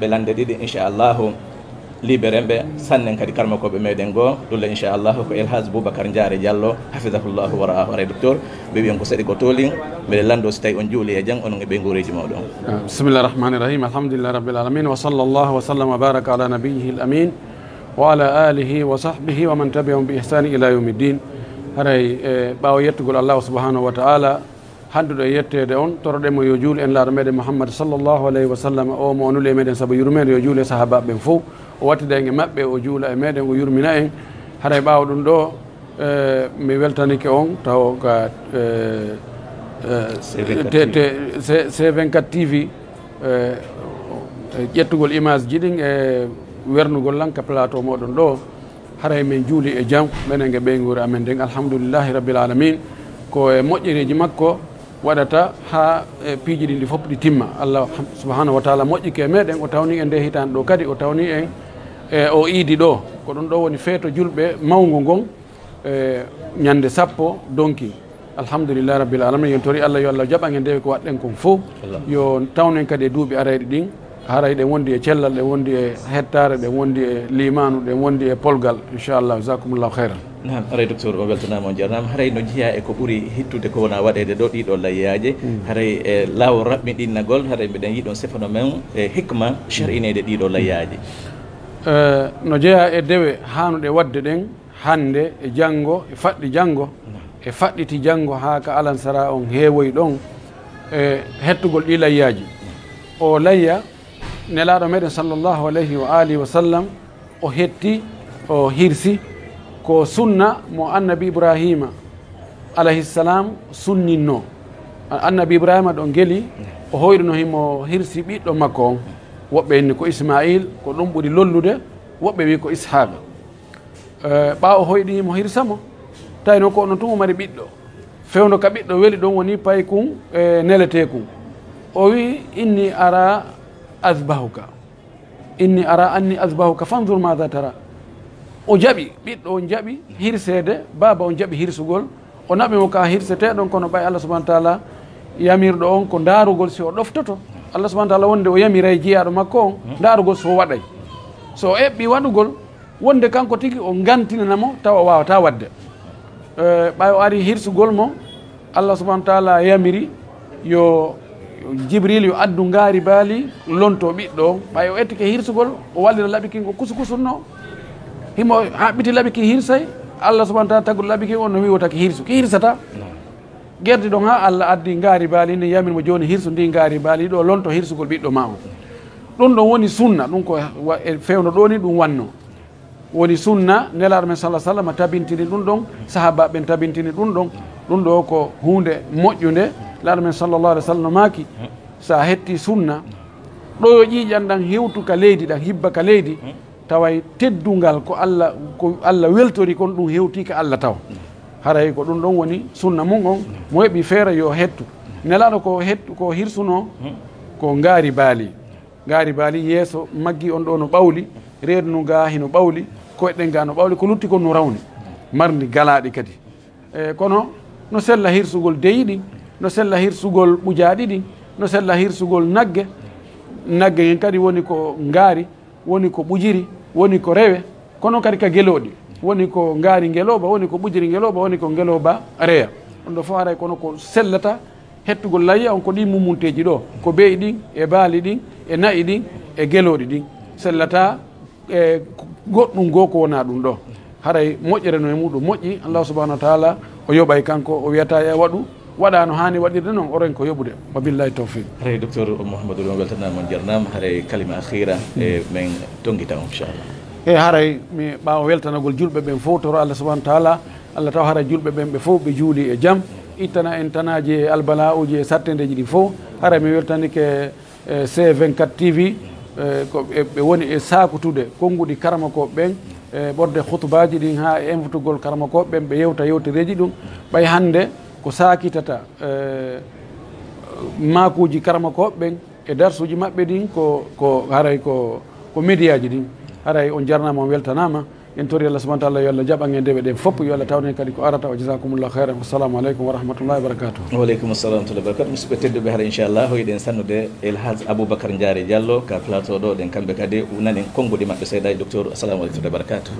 ɓe lande ɗiɗi inchallahu liberen ɓe sannen kadi karmakoɓe meɗen goo ɗulla inchallahu ko Elhadj Boubacar Diaré Diallo hafidahullahu wa ra'ahu aray docteur ɓe wiyen ko saɗi ko toolin mbeɗe lando so tawi on juuli e jang onon e ɓe guureji mawɗon. Bismillahi rahmani rahim, alhamdulillahi rabbil alamin, wa sallallahu wa sallam wa baraka ala nabiyyihi al amin wa ala alihi wa sahbihi wa man tabi'ahum bi ihsani ila yawmiddin. Haray ɓaawo yettugol Allah subhanahu wa ta'ala handuɗo e yettede on toroɗemo yo juuli en laaɗo meɗen Muhammad sallllahu alayhi wa sallam o mo onule e meɗen saabu yurmede yo juuli e sahabaɓe ɓen fof o wattida en e maɓɓe o juula e meɗen o yurmina en. haray ɓaawo ɗum ɗo mi weltanike on taw ka C24 TV ƴettugol image ji ɗin e wernugol lanka plateau moɗon ɗo haray min juuli e jam menen e ɓeygure amen nden alhamdoulillahi rabbil alamin ko e moƴƴereji makko waɗata ha piiji ɗi ɗi fof ɗi timma. Allah subhanahu wa taala moƴƴike e meɗen o tawni en nde hitande ɗo kadi o tawni en o iidi ɗo ko ɗum ɗo woni feeto julɓe mawgu ngon ñande sappo donki alhamdoulillahi rabbil alamin. yen tori Allah yo Allah jaɓan en ndewi ko waɗɗen kon fof yo tawnen kadi e duuɓi arayɗi ɗin haray ɗen wondi e cellal ɗen wondi e hettare ɗen wondi e limanu ɗen wondi e polgal inchallah jasakumullahu khairan. nam haray docteur o weltanama on jarnama haray no jeeya e ko ɓuuri hittude ko wona waɗede ɗo ɗiɗo layyaji haray e lawol raɓɓiɗinnagol haray mbiɗen yiiɗon sefano men e hikma shar'inede ɗiɗo layyaji. no jeeya e dewe hanuɗe wadde ɗen hande e janggo e faɗɗi janggo e faɗɗiti janggo ha ka alansara on heewoyi ɗon e hettugol ɗi layyaji. o layya nelaɗo meɗen sallllahu alayhi wa alihi wa sallam o hetti o hirsi ko sunna mo annabi Ibrahima alayhissalam sunninno. annabi Ibrahima ɗo geeli o hoyruno himo hirsi ɓiɗɗo makko on, woɓɓe inni ko Ismail ko ɗum ɓuri lollude, woɓɓe wi ko Ishaqa. ɓaawo hoyɗimo hirsamo tawino ko ono tun o mari ɓiɗɗo fewno ka ɓiɗɗo weeli ɗon woni pay kum e nelete kum. o wi inni ara asbahuka inni ara anni asbahuka fanzur mada tara. o jaɓi ɓiɗɗo on jaɓi hirsede, baba on jaɓi hirsugol, o naɓimo ka hirseteɗon kono ɓay Allah subahana taala yamirɗo on ko darugol si o ɗoftoto. Allah subahana taala wonde o yamiray jiyaɗo makko on darugol so waɗay, so o eɓɓi waɗugol wonde kanko tigi o gantinanamo tawa o wawata wadde. ɓay o ari hirsugol mo Allah subahana taala yamiri yo Jibril yo addu ngaari baali lonto ɓiɗɗo on. ɓay o ettike hirsugol o wallira laɓikin ko kusukusunno himo haɓɓiti laɓiki hirsay. Allah subahana taala tagol laɓiki on no wi wotaki hirsu ki hirsata guerdi ɗon ha Allah addi ngaari baali ni yamirmo joni hirsu ndi ngaari baali ɗo lonto hirsugol ɓiɗɗo ma o. ɗum ɗon woni sunna, ɗum ko fewno ɗo ni ɗum wanno woni sunna. nelaɗo men sallah sallam tabintini ɗum ɗon, sahaba ɓen tabintini ɗum ɗon. ɗum ɗo ko hunde moƴƴude. laaɗo men sallllahu alih w sallam no maaki sa hetti sunna ɗo yo ƴiiƴan ɗan hewtu ka leydi ɗan hibba ka leydi taway teddungal ko Allah weltori kon ɗum hewti ka Allah taw. haray ko ɗum ɗon woni sunna mum on mo heɓi feere yo hettu. nelaɗo ko hirsuno ko ngaari baali yeeso maggi on ɗo no ɓawli, reedu nu ga hino ɓawli, koyɗen ga no ɓawli, ko lutti kon no rawni mardi galaɗi kadi. kono no sella hirsugol deyiɗi, no sella hirsugol ɓujaɗi ɗi, no sella hirsugol nagge hen kadi woni ko ngaari, woni ko ɓujiri, woni ko rewe, kono kadi ka geloɗi, woni ko ngaari ngeloba, woni ko ɓujiri ngeloba, woni ko ngeloba reya. ɗum ɗo fof haray kono ko sellata hettugol layya on ko ɗi mumunteji ɗo, ko beyi ɗin e baali ɗin e nayi ɗin e geloɗi ɗin sellata e goɗɗum goo ko wona ɗum ɗo. haray moƴƴere no e muɗum moƴƴi. Allah subahanahu wa taala o yoɓay kanko o wiyata e waɗu waɗa no hani waɗirde noon oren ko yoɓude wa billahi tawfiq. haray docteur Mouhamadou on weltanama on jarnama. haray kalima akhira e men tonguita on inchallah. haray mi ɓaawa weltanagol julɓe ɓen fof toro Allah subahanahu wa taala. Allah taw haray julɓe ɓen ɓe fof ɓe juuli e jaam, ittana en tanaji e albala uji e sattedeji ɗi fof. haray mi weltanike C24 TV ko ɓe woni e sakutude konnguɗi karmakoɓe ɓen e ɓorde hutubaji ɗin ha e invitugol karmakoɓe ɓen ɓe yewta yewtereji ɗum. ɓay hande ko sakitata makuji karmakoɓe ɓen e darsuji maɓɓe ɗin ko haray ko médiaji ɗin. haray on jarnama on weltanama. en tori Allah subhanahu wa ta'ala yo Allah jaɓan en dewe ɗen fof yo Allah tawne kadi ko arata o jasakumullahu khairan wassalamu aleykum wa rahmatullahi wa barakatuh. Waaleykum assalam wa rahmatullahi wa barakatuh. musidɓe tedduɓe hara inchallah hoyɗen sannude Elhadj Aboubacar Ndiare Diallo ka plateau ɗo ɗen kamɓe kadi nanen konngudi maɓɓe seeɗa e docteur. assalamu aleykum wa barakatuh.